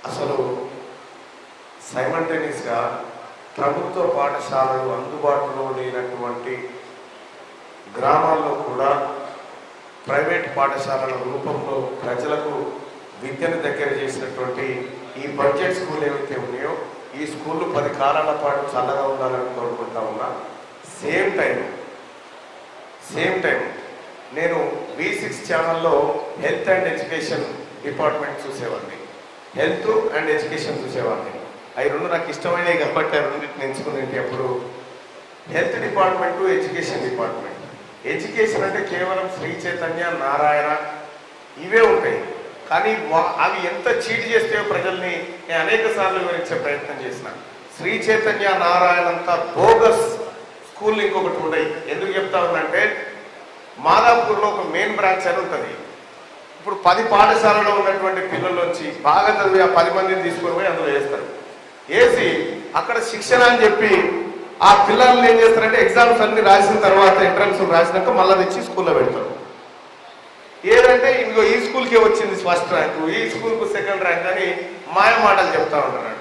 అసలు సైమల్టేనియస్గా ప్రభుత్వ పాఠశాలలు అందుబాటులో లేనటువంటి గ్రామాల్లో కూడా ప్రైవేట్ పాఠశాలల రూపంలో ప్రజలకు విద్యను దగ్గర చేసినటువంటి ఈ బడ్జెట్ స్కూల్ ఏవైతే ఉన్నాయో ఈ స్కూళ్ళు 10 కాలాల పాటు చల్లగా ఉండాలని కోరుకుంటా ఉన్నా. సేమ్ టైం నేను V6 ఛానల్లో హెల్త్ అండ్ ఎడ్యుకేషన్ డిపార్ట్మెంట్ చూసేవాడిని, హెల్త్ అండ్ ఎడ్యుకేషన్ చూసేవాడిని. అవి రెండు నాకు ఇష్టమైనవి కాబట్టి ఆ రెండింటిని ఎంచుకునేది. అప్పుడు health department, education department. Education అంటే కేవలం శ్రీ చైతన్య, నారాయణ ఇవే ఉంటాయి. కానీ అవి ఎంత చీట్ చేస్తే ప్రజల్ని నేను అనేక సార్లు వివరించే ప్రయత్నం చేసిన. శ్రీ చైతన్య, నారాయణ అంతా బోగస్ స్కూల్ ఇంకొకటి ఉండయి. ఎందుకు చెప్తా ఉందంటే మాదాపూర్లో ఒక మెయిన్ బ్రాంచ్ అని ఉంటుంది. ఇప్పుడు 10 పాఠశాలలో ఉన్నటువంటి పిల్లల్లోంచి బాగా చదివి ఆ 10 మందిని తీసుకొని పోయి అందులో వేస్తారు. వేసి అక్కడ శిక్షణ అని చెప్పి ఆ పిల్లల్ని ఏం చేస్తారంటే ఎగ్జామ్స్ అన్ని రాసిన తర్వాత ఎంట్రన్స్ రాసినాక మళ్ళీ తెచ్చి స్కూల్లో పెడతారు. ఏదంటే ఇంకో ఈ స్కూల్కే వచ్చింది ఫస్ట్ ర్యాంకు, ఈ స్కూల్కు సెకండ్ ర్యాంక్ అని మాయ మాటలు చెప్తా ఉంటారు.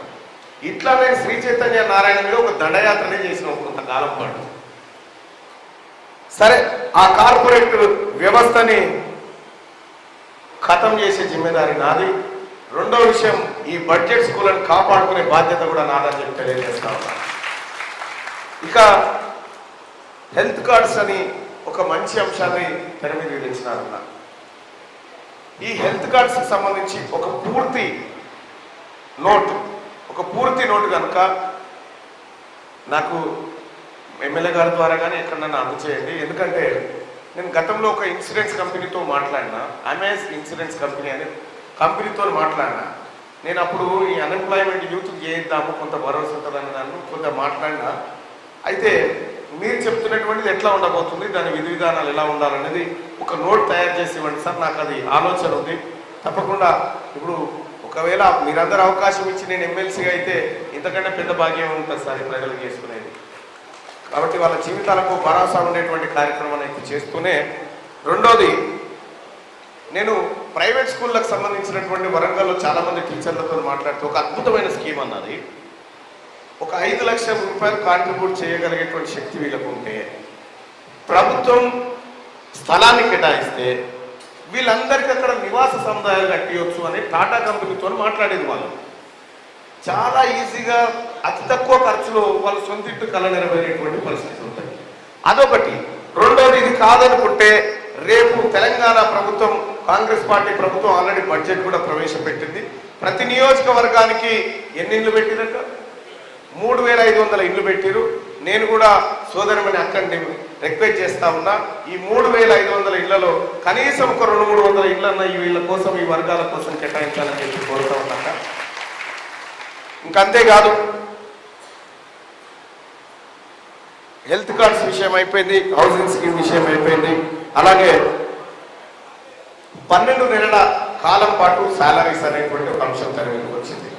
ఇట్లా నేను శ్రీ చైతన్య నారాయణ మీద ఒక దండయాత్రనే చేసిన కొంతకాలం పాటు. సరే, ఆ కార్పొరేట్ వ్యవస్థని ఖతం చేసే జిమ్మేదారి నాది. రెండో విషయం, ఈ బడ్జెట్ స్కూళ్ళని కాపాడుకునే బాధ్యత కూడా నాదని చెప్పి తెలియజేస్తా ఉన్నా. ఇక హెల్త్ కార్డ్స్ అని ఒక మంచి అంశాన్ని తెర మీద తెచ్చినారన్న. ఈ హెల్త్ కార్డ్స్కి సంబంధించి ఒక పూర్తి నోటు కనుక నాకు ఎమ్మెల్యే గారి ద్వారా కానీ ఎక్కడన్నా అందచేయండి. ఎందుకంటే నేను గతంలో ఒక ఇన్సూరెన్స్ కంపెనీతో మాట్లాడినా, అమెజ్ ఇన్సూరెన్స్ కంపెనీ అని కంపెనీతో మాట్లాడినా. నేను అప్పుడు ఈ అన్ఎంప్లాయ్మెంట్ యూత్కి చేయిద్దాము, కొంత భరోసా ఉంటుందని దాన్ని కొంత మాట్లాడినా. అయితే మీరు చెప్తున్నటువంటిది ఎట్లా ఉండబోతుంది, దాని విధి విధానాలు ఎలా ఉండాలనేది ఒక నోట్ తయారు చేసి ఇవ్వండి సార్. నాకు అది ఆలోచన ఉంది. తప్పకుండా ఇప్పుడు ఒకవేళ మీరందరూ అవకాశం ఇచ్చి నేను ఎమ్మెల్సీగా అయితే ఇంతకంటే పెద్ద భాగ్యం ఉంటుంది సార్ ఈ ప్రజలకు చేసుకునేది. కాబట్టి వాళ్ళ జీవితాలకు భరోసా ఉండేటువంటి కార్యక్రమాన్ని అయితే చేస్తూనే, రెండోది, నేను ప్రైవేట్ స్కూళ్ళకు సంబంధించినటువంటి వరంగల్లో చాలామంది టీచర్లతో మాట్లాడుతూ ఒక అద్భుతమైన స్కీమ్ అన్నది. ఒక 5 లక్షల రూపాయలు కాంట్రిబ్యూట్ చేయగలిగేటువంటి శక్తి వీళ్ళకు ఉంటే ప్రభుత్వం స్థలాన్ని కేటాయిస్తే వీళ్ళందరికీ అక్కడ నివాస సముదాయాలు కట్టియొచ్చు అని టాటా కంపెనీతో మాట్లాడేది. వాళ్ళు చాలా ఈజీగా అతి తక్కువ ఖర్చులో వాళ్ళు సొంత ఇంటి కళ నెరవేరేటువంటి పరిస్థితి ఉంటుంది. అదొకటి. రెండోది, ఇది కాదనుకుంటే రేపు తెలంగాణ ప్రభుత్వం, కాంగ్రెస్ పార్టీ ప్రభుత్వం ఆల్రెడీ బడ్జెట్ కూడా ప్రవేశపెట్టింది. ప్రతి నియోజకవర్గానికి ఎన్ని ఇళ్ళు పెట్టినట్టు 3500 ఇళ్ళు పెట్టిరు. నేను కూడా సోదరమని అక్కడిని రిక్వెస్ట్ చేస్తా ఉన్నా, ఈ 3500 ఇళ్లలో కనీసం ఒక 200-300 ఇళ్ళన్నా వీళ్ళ కోసం, ఈ వర్గాల కోసం కేటాయించాలని చెప్పి కోరుతా ఉన్నాక. ఇంకంతేకాదు, హెల్త్ కార్డ్స్ విషయం అయిపోయింది, హౌసింగ్ స్కీమ్ విషయం అయిపోయింది. అలాగే 12 నెలల కాలం పాటు శాలరీస్ అనేటువంటి ఒక అంశం తెరవేకి వచ్చింది.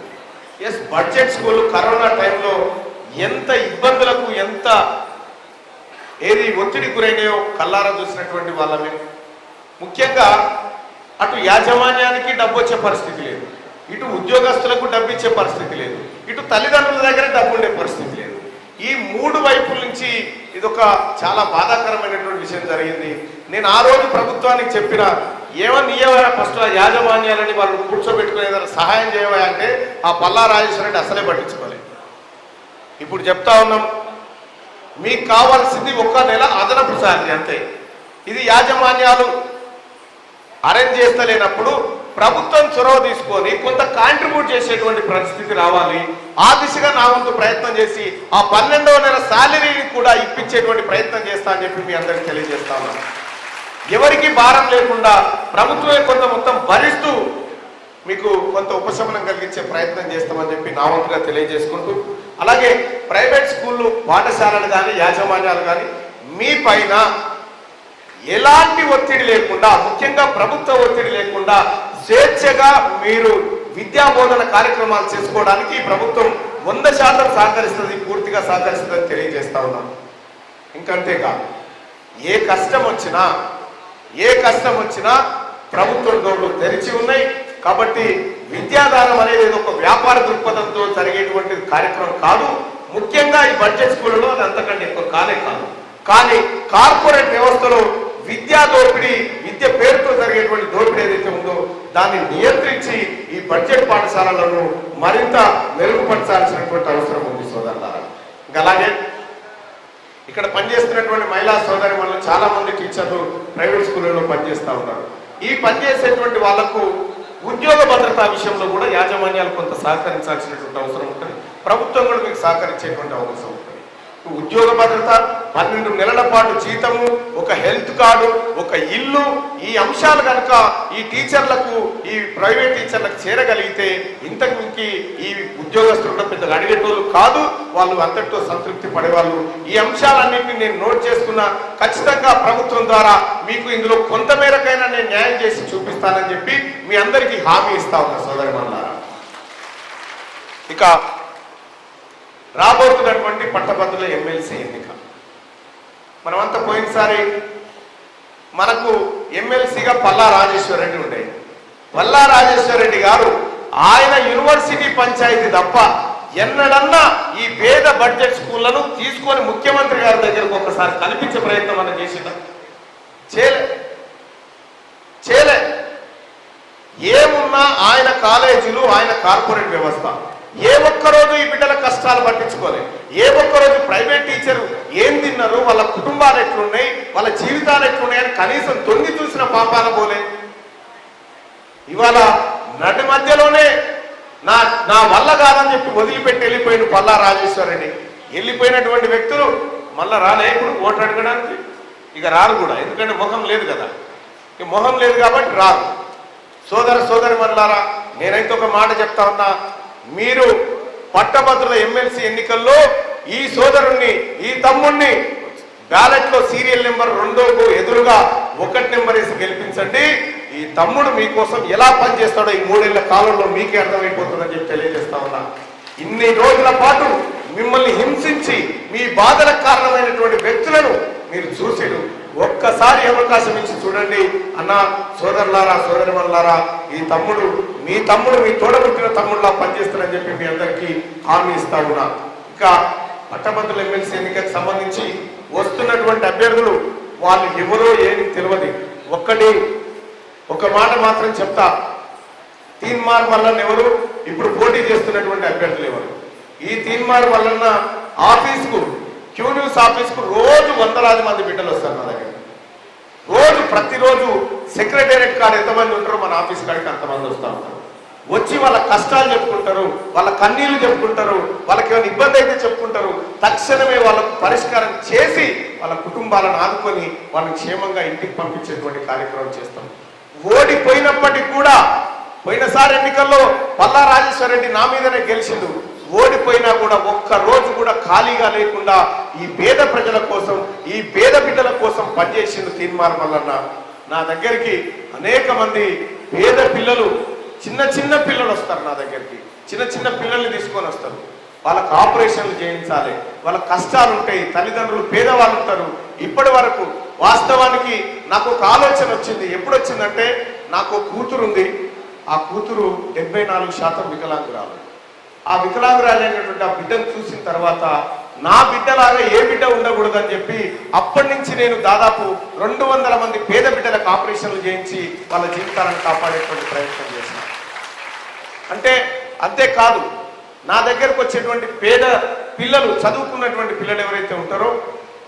ఎస్, బడ్జెట్ స్కూల్ కరోనా టైంలో ఎంత ఇబ్బందులకు, ఎంత ఒత్తిడి గురైనాయో కల్లారా చూసినటువంటి వాళ్ళమే. ముఖ్యంగా అటు యాజమాన్యానికి డబ్బు వచ్చే పరిస్థితి లేదు, ఇటు ఉద్యోగస్తులకు డబ్బు ఇచ్చే పరిస్థితి లేదు, ఇటు తల్లిదండ్రుల దగ్గర డబ్బు ఉండే పరిస్థితి లేదు. ఈ 3 వైపుల నుంచి ఇదొక చాలా బాధాకరమైనటువంటి విషయం జరిగింది. నేను ఆ రోజు ప్రభుత్వానికి చెప్పిన, ఏమని ఇయ్యవా ఫస్ట్ ఆ యాజమాన్యాలని వాళ్ళు కూర్చోబెట్టుకునే ఏదైనా సహాయం చేయవా అంటే ఆ పల్లా రాజేశ్వర రెడ్డి అసలే పట్టించుకోలేదు. ఇప్పుడు చెప్తా ఉన్నాం, మీకు కావాల్సింది 1 నెల అదనపు శాలరీ అంతే. ఇది యాజమాన్యాలు అరేంజ్ చేస్తలేనప్పుడు ప్రభుత్వం చొరవ తీసుకొని కొంత కాంట్రిబ్యూట్ చేసేటువంటి పరిస్థితి రావాలి. ఆ దిశగా నా వంతు ప్రయత్నం చేసి ఆ 12వ నెల శాలరీని కూడా ఇప్పించేటువంటి ప్రయత్నం చేస్తా అని చెప్పి మీ అందరికీ తెలియజేస్తా ఉన్నాను. ఎవరికి భారం లేకుండా ప్రభుత్వమే కొంత మొత్తం భరిస్తూ మీకు కొంత ఉపశమనం కలిగించే ప్రయత్నం చేస్తామని చెప్పి నా వంతుగా తెలియజేసుకుంటూ, అలాగే ప్రైవేట్ స్కూళ్ళు, పాఠశాలలు కానీ యాజమాన్యాలు కానీ మీ పైన ఎలాంటి ఒత్తిడి లేకుండా, ముఖ్యంగా ప్రభుత్వ ఒత్తిడి లేకుండా స్వేచ్ఛగా మీరు విద్యా బోధన కార్యక్రమాలు చేసుకోవడానికి ప్రభుత్వం 100% సహకరిస్తుంది, పూర్తిగా సహకరిస్తుందని తెలియజేస్తా ఉన్నాను. ఇంకంతేకాదు, ఏ కష్టం వచ్చినా ప్రభుత్వం డోర్లు తెరిచి ఉన్నాయి. కాబట్టి విద్యాదానం అనేది ఒక వ్యాపార దృక్పథంతో జరిగేటువంటి కార్యక్రమం కాదు. ముఖ్యంగా ఈ బడ్జెట్ స్కూళ్ళలో అది అంతకంటే ఎక్కువ కాదు. కానీ కార్పొరేట్ వ్యవస్థలో విద్యా దోపిడీ, విద్య పేరుతో జరిగేటువంటి దోపిడీ ఏదైతే ఉందో దాన్ని నియంత్రించి ఈ బడ్జెట్ పాఠశాలలను మరింత మెరుగుపరచాల్సినటువంటి అవసరం ఉంది సోదరులారా. అలాగే ఇక్కడ పనిచేస్తున్నటువంటి మహిళా సోదరి వాళ్ళు చాలా మంది టీచర్లు ప్రైవేట్ స్కూళ్ళలో పనిచేస్తూ ఉన్నారు. ఈ పనిచేసేటువంటి వాళ్లకు ఉద్యోగ భద్రతా విషయంలో కూడా యాజమాన్యాలు కొంత సహకరించాల్సినటువంటి అవసరం ఉంటుంది. ప్రభుత్వం కూడా మీకు సహకరించేటువంటి అవసరం ఉంటుంది. ఉద్యోగ భద్రత, 12 నెలల పాటు జీతము, ఒక హెల్త్ కార్డు, ఒక ఇల్లు, ఈ అంశాలు కనుక ఈ టీచర్లకు, ఈ ప్రైవేట్ టీచర్లకు చేరగలిగితే ఇంతకు మించి ఈ ఉద్యోగస్తులు పెద్దగా అడిగేటోళ్ళు కాదు, వాళ్ళు అంతటితో సంతృప్తి పడేవాళ్ళు. ఈ అంశాలన్నింటినీ నేను నోట్ చేసుకున్నా. ఖచ్చితంగా ప్రభుత్వం ద్వారా మీకు ఇందులో కొంతమేరకైనా నేను న్యాయం చేసి చూపిస్తానని చెప్పి మీ అందరికీ హామీ ఇస్తా ఉన్నా సోదరిమణులారా. ఇక రాబోతున్నటువంటి పట్టభద్రుల ఎమ్మెల్సీ ఎన్నిక, మనమంతా పోయినసారి మనకు ఎమ్మెల్సీగా పల్లా రాజేశ్వర రెడ్డి ఉండే. పల్లా రాజేశ్వర రెడ్డి గారు ఆయన యూనివర్సిటీ పంచాయతీ తప్ప ఎన్నడన్నా ఈ పేద బడ్జెట్ స్కూళ్లను తీసుకొని ముఖ్యమంత్రి గారి దగ్గరకు ఒకసారి కల్పించే ప్రయత్నం మనం చేసిందా? చేయలే. ఏమున్నా ఆయన కాలేజీలు, ఆయన కార్పొరేట్ వ్యవస్థ ఏ ఒక్కరోజు ఈ బిడ్డల కష్టాలు పట్టించుకోలే. ఏ ఒక్కరోజు ప్రైవేట్ టీచరు ఏం తిన్నారు, వాళ్ళ కుటుంబాలు ఎట్లున్నాయి, వాళ్ళ జీవితాలు ఎట్లున్నాయని కనీసం తొంగి చూసిన పాపాల పోలే. ఇవాళ నడి మధ్యలోనే నా వల్ల కాదని చెప్పి వదిలిపెట్టి వెళ్ళిపోయిన పల్లా రాజేశ్వర రెడ్డి. వెళ్ళిపోయినటువంటి వ్యక్తులు మళ్ళా రాలే ఇప్పుడు ఓటు అడగడానికి. ఇక రారు కూడా, ఎందుకంటే ముఖం లేదు కదా. ఇక మొహం లేదు కాబట్టి రారు. సోదరి మనులారా, నేనైతే ఒక మాట చెప్తా ఉన్నా. మీరు పట్టభద్రుల ఎమ్మెల్సీ ఎన్నికల్లో ఈ సోదరుణ్ణి, ఈ తమ్ముణ్ణి బ్యాలెట్ లో సీరియల్ నెంబర్ 2కు ఎదురుగా 1 నెంబర్ వేసి గెలిపించండి. ఈ తమ్ముడు మీకోసం ఎలా పనిచేస్తాడో ఈ 3 ఏళ్ల కాలంలో మీకే అర్థమైపోతుందని చెప్పి తెలియజేస్తా ఉన్నా. ఇన్ని రోజుల పాటు మిమ్మల్ని హింసించి మీ బాధలకు కారణమైనటువంటి వ్యక్తులను మీరు చూసిరు. ఒక్కసారి అవకాశం ఇచ్చి చూడండి అన్న. సోదరులారా, సోదరిమణులారా, ఈ తమ్ముడు మీ తోడబుట్టిన తమ్ముడులా పనిచేస్తానని చెప్పి మీ అందరికీ హామీ ఇస్తా ఉన్నా. ఇంకా పట్టభద్రుల ఎమ్మెల్సీ ఎన్నికకు సంబంధించి వస్తున్నటువంటి అభ్యర్థులు వాళ్ళు ఎవరో ఏమి తెలియదు. ఒక మాట మాత్రం చెప్తా. తీన్మార్ మల్లన్న ఎవరు, ఇప్పుడు పోటీ చేస్తున్నటువంటి అభ్యర్థులు ఎవరు? ఈ తీన్మార్ మల్లన్న ఆఫీస్కు, క్యూ న్యూస్ ఆఫీస్కు రోజు వందలాది మంది బిడ్డలు వస్తారు నా దగ్గర. ప్రతిరోజు సెక్రటేరియట్ కాడ ఎంతమంది ఉంటారో మన ఆఫీస్ కాడికి అంతమంది వస్తూ ఉంటారు. వచ్చి వాళ్ళ కష్టాలు చెప్పుకుంటారు, వాళ్ళ కన్నీళ్లు చెప్పుకుంటారు, వాళ్ళకి ఏమైనా ఇబ్బంది అయితే చెప్పుకుంటారు. తక్షణమే వాళ్ళకు పరిష్కారం చేసి వాళ్ళ కుటుంబాలను ఆదుకొని వాళ్ళని క్షేమంగా ఇంటికి పంపించేటువంటి కార్యక్రమం చేస్తాం. ఓడిపోయినప్పటికీ కూడా, పోయినసారి ఎన్నికల్లో పల్లా రాజేశ్వర రెడ్డి నా మీదనే గెలిచిండు. ఓడిపోయినా కూడా ఒక్క రోజు కూడా ఖాళీగా లేకుండా ఈ పేద ప్రజల కోసం, ఈ పేద బిడ్డల కోసం పనిచేసిండు తీన్మార్ మల్లన్న. నా దగ్గరికి అనేక మంది పేద పిల్లలు, చిన్న పిల్లలు వస్తారు నా దగ్గరికి. చిన్న పిల్లల్ని తీసుకొని వస్తారు. వాళ్ళకు ఆపరేషన్లు చేయించాలి, వాళ్ళ కష్టాలు ఉంటాయి, తల్లిదండ్రులు పేదవాళ్ళు ఉంటారు. ఇప్పటి వరకు వాస్తవానికి నాకు ఒక ఆలోచన వచ్చింది. ఎప్పుడు వచ్చిందంటే, నాకు కూతురు ఉంది. ఆ కూతురు 74% వికలాంగురాలు. ఆ వికలాంగురాలైనటువంటి ఆ బిడ్డను చూసిన తర్వాత నా బిడ్డలాగా ఏ బిడ్డ ఉండకూడదని చెప్పి అప్పటి నుంచి నేను దాదాపు 200 మంది పేద బిడ్డలకు ఆపరేషన్లు చేయించి వాళ్ళ జీవితాలను కాపాడేటువంటి ప్రయత్నం చేశాను. అంటే అంతేకాదు, నా దగ్గరకు వచ్చేటువంటి పేద పిల్లలు, చదువుకున్నటువంటి పిల్లలు ఎవరైతే ఉంటారో,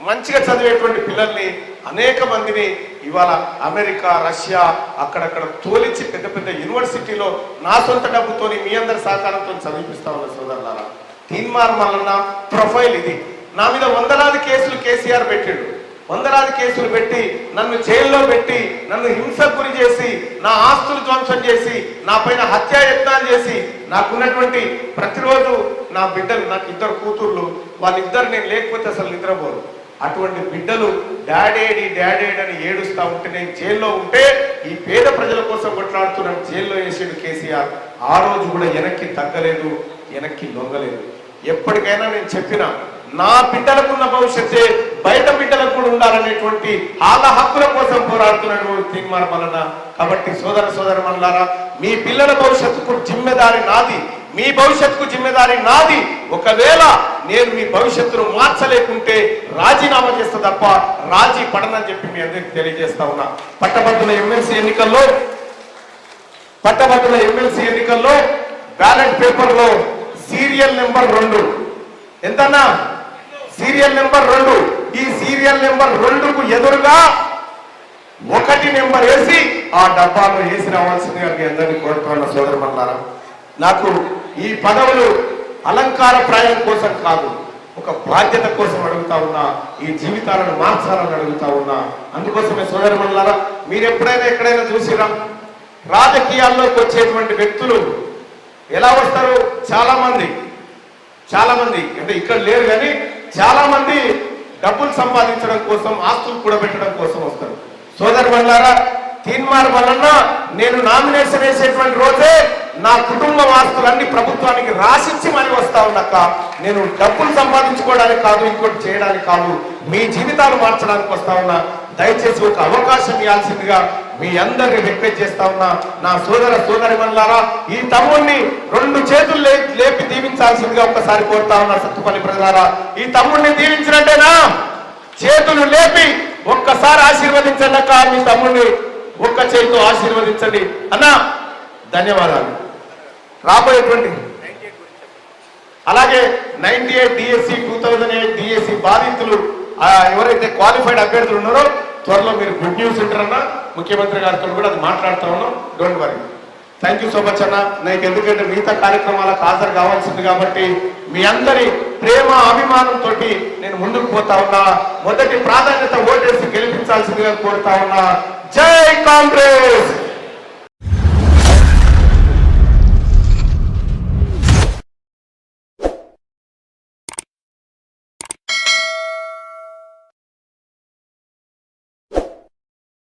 మంచిగా చదివేటువంటి పిల్లల్ని అనేక మందిని ఇవాళ అమెరికా, రష్యా అక్కడక్కడ తోలించి పెద్ద యూనివర్సిటీలో నా సొంత డబ్బుతోని మీ అందరి సహకారంతో చదివిపిస్తా ఉన్న సోదరులారా. తీన్మార్ మల్లన్న ప్రొఫైల్ ఇది. నా మీద వందలాది కేసులు కేసీఆర్ పెట్టాడు. వందలాది కేసులు పెట్టి నన్ను జైల్లో పెట్టి నన్ను హింసకు గురి చేసి నా ఆస్తులు ధ్వంసం చేసి నా పైన హత్యాయత్నాలు చేసి నాకున్నటువంటి ప్రతిరోజు నా బిడ్డలు, నాకు 2 కూతుర్లు, వాళ్ళిద్దరు నేను లేకపోతే అసలు నిద్రపోరు. అటువంటి బిడ్డలు డాడేడి అని ఏడుస్తూ ఉంటే, నేను జైల్లో ఉంటే ఈ పేద ప్రజల కోసం కొట్లాడుతున్నాను జైల్లో వేసాడు కేసీఆర్. ఆ రోజు కూడా వెనక్కి తగ్గలేదు, వెనక్కి లొంగలేదు. ఎప్పటికైనా నేను చెప్పిన నా బిడ్డలకున్న భవిష్యత్తే బయట బిడ్డలకు కూడా ఉండాలనేటువంటి వాళ్ళ హక్కుల కోసం పోరాడుతున్నటువంటి తీన్మార్ మల్లన్న. కాబట్టి సోదరమణులారా, మీ పిల్లల భవిష్యత్తుకు జిమ్మెదారి నాది, మీ భవిష్యత్తుకు జిమ్మెదారి నాది. ఒకవేళ నేను మీ భవిష్యత్తును మార్చలేకుంటే రాజీనామా చేస్తా తప్ప రాజీ పడనని చెప్పి మీ అందరికీ తెలియజేస్తా ఉన్నా. పట్టభద్రుల ఎమ్మెల్సీ ఎన్నికల్లో బ్యాలెట్ పేపర్ లో సీరియల్ నెంబర్ 2 ఎంతన్నా? Serial number 2. ఈ సీరియల్ నెంబర్ 2కు ఎదురుగా 1 నెంబర్ వేసి ఆ డబ్బాలో వేసి రావాల్సిందిగా మీ అందరినీ కోరుతున్న సోదరులారా, నాకు ఈ పదవులు అలంకార ప్రాయం కోసం కాదు, ఒక బాధ్యత కోసం అడుగుతా ఉన్నా, ఈ జీవితాలను మార్చాలని అడుగుతా ఉన్నా. అందుకోసమే సోదరులారా, మీరు ఎప్పుడైనా ఎక్కడైనా చూసిరా రాజకీయాల్లోకి వచ్చేటువంటి వ్యక్తులు ఎలా వస్తారు? చాలా మంది అంటే ఇక్కడ లేరు కానీ చాలా మంది డబ్బులు సంపాదించడం కోసం, ఆస్తులు కూడబెట్టడం కోసం వస్తారు. సోదరులారా, తీన్మార్ వలన నేను నామినేషన్ వేసేటువంటి రోజే నా కుటుంబ ఆస్తులన్నీ ప్రభుత్వానికి రాసిచ్చి మరి వస్తా ఉన్నాక, నేను డబ్బులు సంపాదించుకోవడానికి కాదు, ఇంకోటి చేయడానికి కాదు, మీ జీవితాలు మార్చడానికి వస్తా ఉన్నా. దయచేసి ఒక అవకాశం ఇవ్వాల్సిందిగా మీ అందరినీ రిక్వెస్ట్ చేస్తా ఉన్నా. నా సోదరిమణులారా, ఈ తమ్ముడిని 2 చేతులు లేపి దీవించాల్సిందిగా ఒక్కసారి కోరుతా ఉన్నా. సత్తుపల్లి ప్రజలారా, ఈ తమ్ముడిని దీవించినట్టేనా? చేతులు లేపి ఒక్కసారి ఆశీర్వదించండి అక్క, మీ తమ్ముడిని ఒక్క చేతితో ఆశీర్వదించండి అన్నా. ధన్యవాదాలు. రాబోయేటువంటి అలాగే 98 DSC 2008 DSC బాధితులు ఎవరైతే క్వాలిఫైడ్ అభ్యర్థులు ఉన్నారో త్వరలో మీరు గుడ్ న్యూస్ ఉంటారన్నా. ముఖ్యమంత్రి గారితో కూడా అది మాట్లాడుతూ ఉన్నాం. Don't worry. Thank you so much అన్న. నాకు ఎందుకంటే మిగతా కార్యక్రమాలకు హాజరు కావాల్సింది కాబట్టి మీ అందరి ప్రేమ అభిమానంతో నేను ముందుకు పోతా ఉన్నా. మొదటి ప్రాధాన్యత ఓటేసి గెలిపించాల్సిందిగా కోరుతా ఉన్నా. జై కాంగ్రెస్.